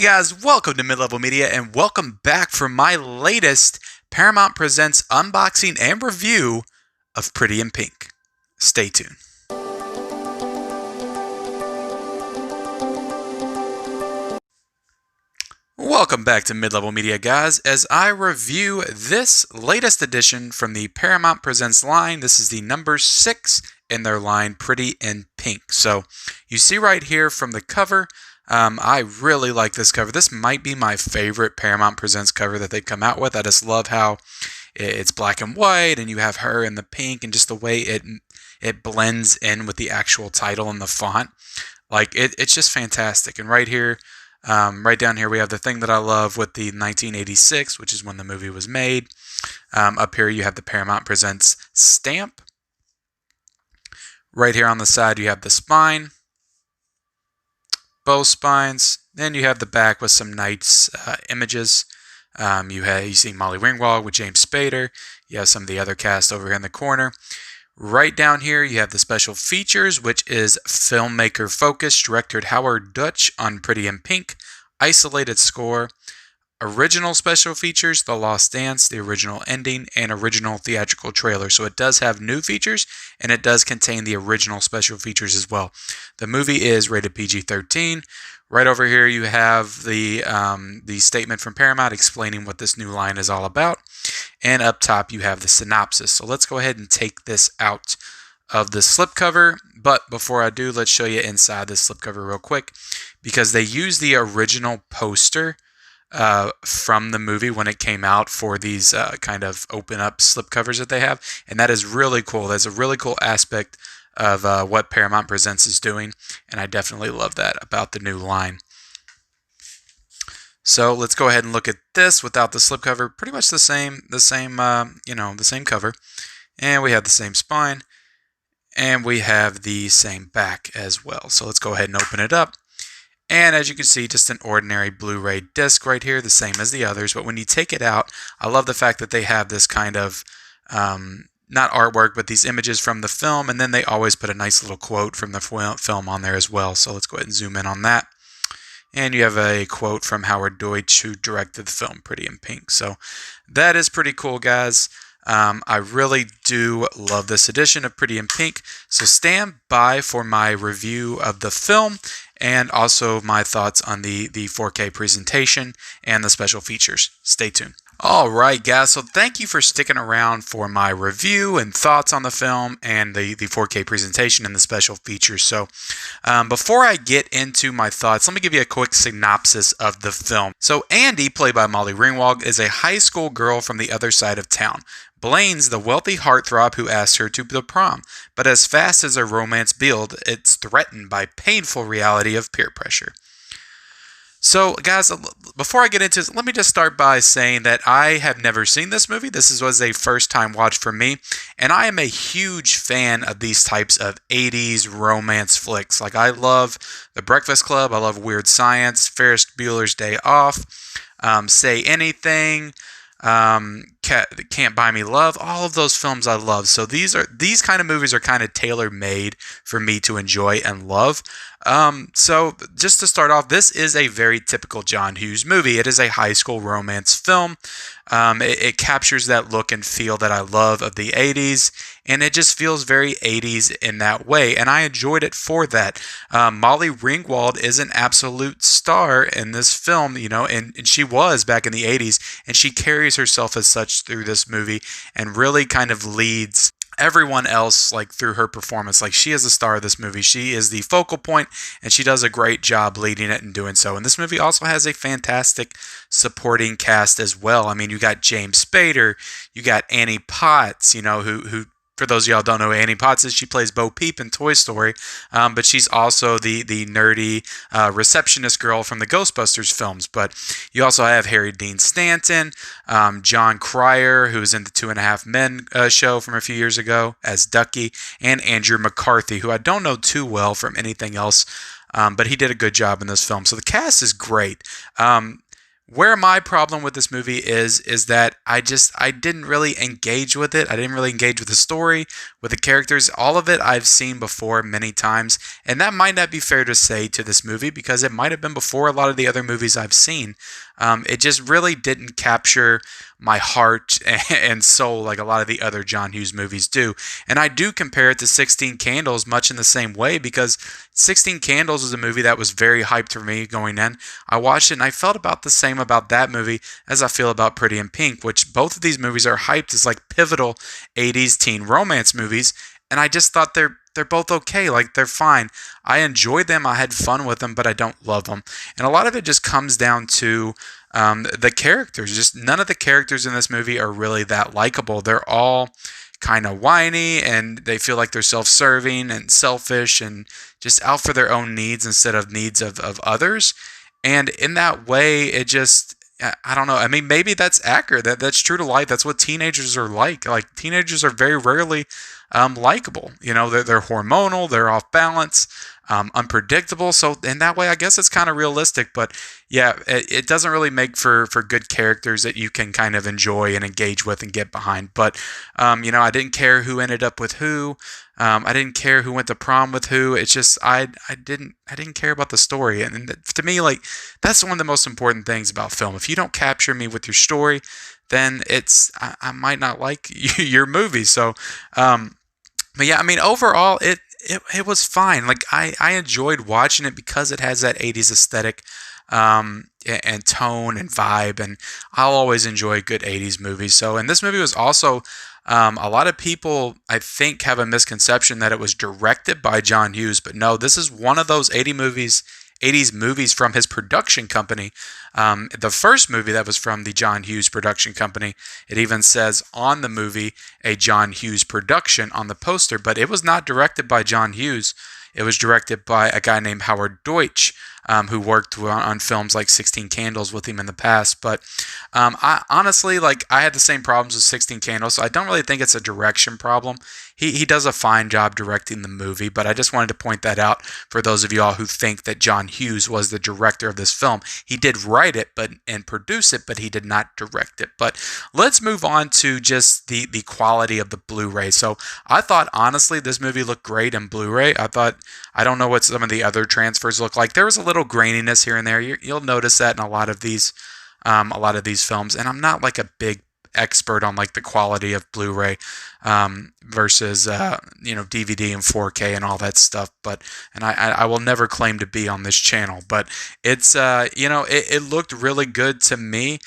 guys, welcome to Mid-Level Media and welcome back for my latest Paramount Presents unboxing and review of Pretty in Pink. Stay tuned. Welcome back to Mid-Level Media, guys, as I review this latest edition from the Paramount Presents line. This is the number 6 in their line, Pretty in Pink. So you see right here from the cover, I really like this cover. This might be my favorite Paramount Presents cover that they've come out with. I just love how it's black and white and you have her in the pink and just the way it blends in with the actual title and the font. Like it's just fantastic. And right here, right down here, we have the thing that I love with the 1986, which is when the movie was made. Up here, you have the Paramount Presents stamp. Right here on the side, you have the spine. Both spines. Then you have the back with some nice images. You see Molly Ringwald with James Spader. You have some of the other cast over here in the corner. Right down here, you have the special features, which is filmmaker focus, director Howard Dutch on Pretty in Pink, isolated score, original special features, The Lost Dance, the original ending, and original theatrical trailer. So it does have new features, and it does contain the original special features as well. The movie is rated PG-13. Right over here, you have the statement from Paramount explaining what this new line is all about. And up top, you have the synopsis. So let's go ahead and take this out of the slipcover. But before I do, let's show you inside the slipcover real quick, because they use the original poster from the movie when it came out for these kind of open up slipcovers that they have. And that is really cool. That's a really cool aspect of what Paramount Presents is doing. And I definitely love that about the new line. So let's go ahead and look at this without the slipcover. Pretty much the same cover. And we have the same spine. And we have the same back as well. So let's go ahead and open it up. And as you can see, just an ordinary Blu-ray disc right here, the same as the others. But when you take it out, I love the fact that they have this kind of, not artwork, but these images from the film. And then they always put a nice little quote from the film on there as well. So let's go ahead and zoom in on that. And you have a quote from Howard Deutsch, who directed the film Pretty in Pink. So that is pretty cool, guys. I really do love this edition of Pretty in Pink. So stand by for my review of the film and also my thoughts on the 4K presentation and the special features. Stay tuned. All right, guys, so thank you for sticking around for my review and thoughts on the film and the 4K presentation and the special features. So before I get into my thoughts, let me give you a quick synopsis of the film. So Andy, played by Molly Ringwald, is a high school girl from the other side of town. Blaine's the wealthy heartthrob who asks her to the prom, but as fast as their romance builds, it's threatened by painful reality of peer pressure. So, guys, before I get into this, let me just start by saying that I have never seen this movie. This was a first-time watch for me, and I am a huge fan of these types of 80s romance flicks. Like, I love The Breakfast Club, I love Weird Science, Ferris Bueller's Day Off, Say Anything, Can't Buy Me Love. All of those films I love. So these kind of movies are kind of tailor-made for me to enjoy and love. So just to start off, this is a very typical John Hughes movie. It is a high school romance film. It captures that look and feel that I love of the 80s, and it just feels very 80s in that way, and I enjoyed it for that. Molly Ringwald is an absolute star in this film, and she was back in the 80s, and she carries herself as such through this movie and really kind of leads everyone else through her performance. She is the star of this movie. She is the focal point, and she does a great job leading it and doing so. And this movie also has a fantastic supporting cast as well. I mean, you got James Spader, you got Annie Potts, who for those of y'all who don't know who Annie Potts is, she plays Bo Peep in Toy Story, but she's also the nerdy receptionist girl from the Ghostbusters films. But you also have Harry Dean Stanton, John Cryer, who was in the 2.5 Men show from a few years ago as Ducky, and Andrew McCarthy, who I don't know too well from anything else, but he did a good job in this film. So the cast is great. Where my problem with this movie is that I didn't really engage with it. I didn't really engage with the story, with the characters. All of it I've seen before many times, and that might not be fair to say to this movie because it might have been before a lot of the other movies I've seen. It just really didn't capture my heart and soul like a lot of the other John Hughes movies do. And I do compare it to 16 Candles much in the same way because 16 Candles was a movie that was very hyped for me going in. I watched it and I felt about the same about that movie as I feel about Pretty in Pink, which both of these movies are hyped as like pivotal 80s teen romance movies. And I just thought they're both okay. Like they're fine. I enjoyed them. I had fun with them, but I don't love them. And a lot of it just comes down to the characters. Just none of the characters in this movie are really that likable. They're all kind of whiny and they feel like they're self-serving and selfish and just out for their own needs instead of needs of others. And in that way, it just, I don't know. I mean, maybe that's accurate. That's true to life. That's what teenagers are like. Like teenagers are very rarely likable. You know, they're hormonal, they're off balance, unpredictable. So in that way, I guess it's kind of realistic. But yeah, it doesn't really make for good characters that you can kind of enjoy and engage with and get behind. But you know, I didn't care who ended up with who. I didn't care who went to prom with who. It's just I didn't care about the story. And to me, like that's one of the most important things about film. If you don't capture me with your story, then I might not like your movie. So, but yeah, I mean, overall, it was fine. Like I enjoyed watching it because it has that 80s aesthetic, and tone and vibe, and I'll always enjoy good 80s movies. So, and this movie was also, a lot of people, I think, have a misconception that it was directed by John Hughes, but no, this is one of those 80s movies from his production company. The first movie that was from the John Hughes production company, it even says on the movie a John Hughes production on the poster, but it was not directed by John Hughes. It was directed by a guy named Howard Deutsch, who worked on films like 16 Candles with him in the past. But I honestly, like, I had the same problems with 16 Candles, so I don't really think it's a direction problem. He does a fine job directing the movie, but I just wanted to point that out for those of y'all who think that John Hughes was the director of this film. He did write it and produce it, but he did not direct it. But let's move on to just the quality of the Blu-ray. So I thought, honestly, this movie looked great in Blu-ray. I don't know what some of the other transfers look like. There was a little graininess here and there. You'll notice that in a lot of these films. And I'm not like a big expert on like the quality of Blu-ray versus DVD and 4K and all that stuff. And I will never claim to be on this channel. But it's it looked really good to me.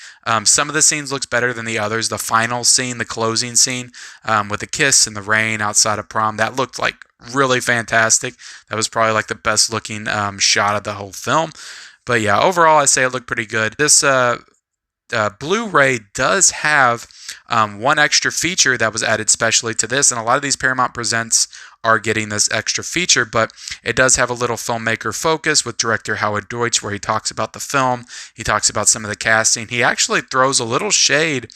Some of the scenes looks better than the others. The final scene, the closing scene with the kiss in the rain outside of prom, that looked like really fantastic. That was probably like the best looking shot of the whole film. But yeah, overall I say it looked pretty good. This Blu-ray does have one extra feature that was added specially to this, and a lot of these Paramount Presents are getting this extra feature, but it does have a little filmmaker focus with director Howard Deutsch, where he talks about the film, he talks about some of the casting. He actually throws a little shade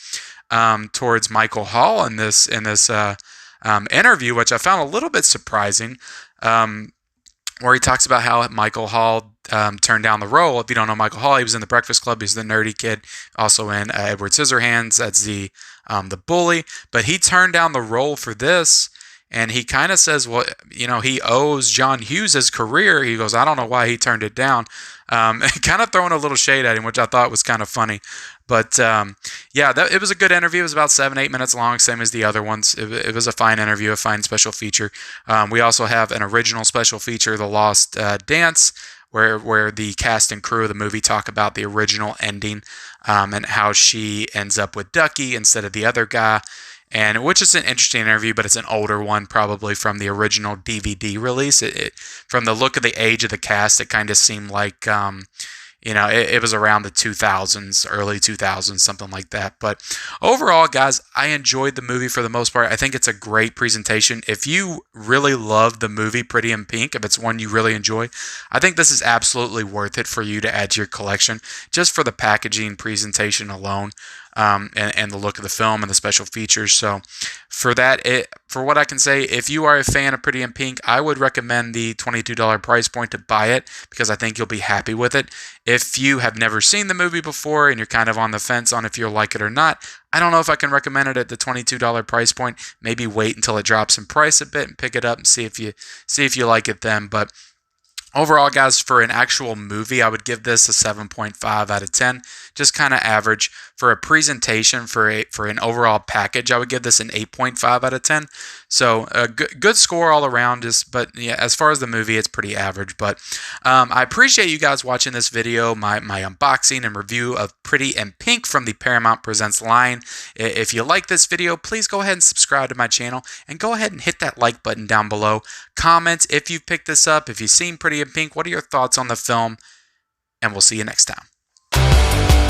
towards Michael Hall in this interview, which I found a little bit surprising, where he talks about how Michael Hall turned down the role. If you don't know Michael Hall, he was in The Breakfast Club. He's the nerdy kid, also in Edward Scissorhands. That's the bully. But he turned down the role for this, and he kind of says, well, he owes John Hughes his career. He goes, I don't know why he turned it down. Kind of throwing a little shade at him, which I thought was kind of funny. But it was a good interview. It was about 7-8 minutes long, same as the other ones. It was a fine interview, a fine special feature. We also have an original special feature, The Lost Dance, where the cast and crew of the movie talk about the original ending and how she ends up with Ducky instead of the other guy. And which is an interesting interview, but it's an older one, probably from the original DVD release. From the look of the age of the cast, it kind of seemed like it was around the 2000s, early 2000s, something like that. But overall, guys, I enjoyed the movie for the most part. I think it's a great presentation. If you really love the movie Pretty in Pink, if it's one you really enjoy, I think this is absolutely worth it for you to add to your collection, just for the packaging presentation alone. and the look of the film and the special features. So for that, for what I can say, if you are a fan of Pretty in Pink, I would recommend the $22 price point to buy it, because I think you'll be happy with it. If you have never seen the movie before and you're kind of on the fence on if you'll like it or not, I don't know if I can recommend it at the $22 price point. Maybe wait until it drops in price a bit and pick it up and see if you like it then. But overall, guys, for an actual movie, I would give this a 7.5 out of 10. Just kind of average. For a presentation, for an overall package, I would give this an 8.5 out of 10. So a good score all around. But yeah, as far as the movie, it's pretty average. But I appreciate you guys watching this video, my unboxing and review of Pretty in Pink from the Paramount Presents line. If you like this video, please go ahead and subscribe to my channel, and go ahead and hit that like button down below. Comment if you've picked this up, if you've seen Pretty in Pink, what are your thoughts on the film, and we'll see you next time.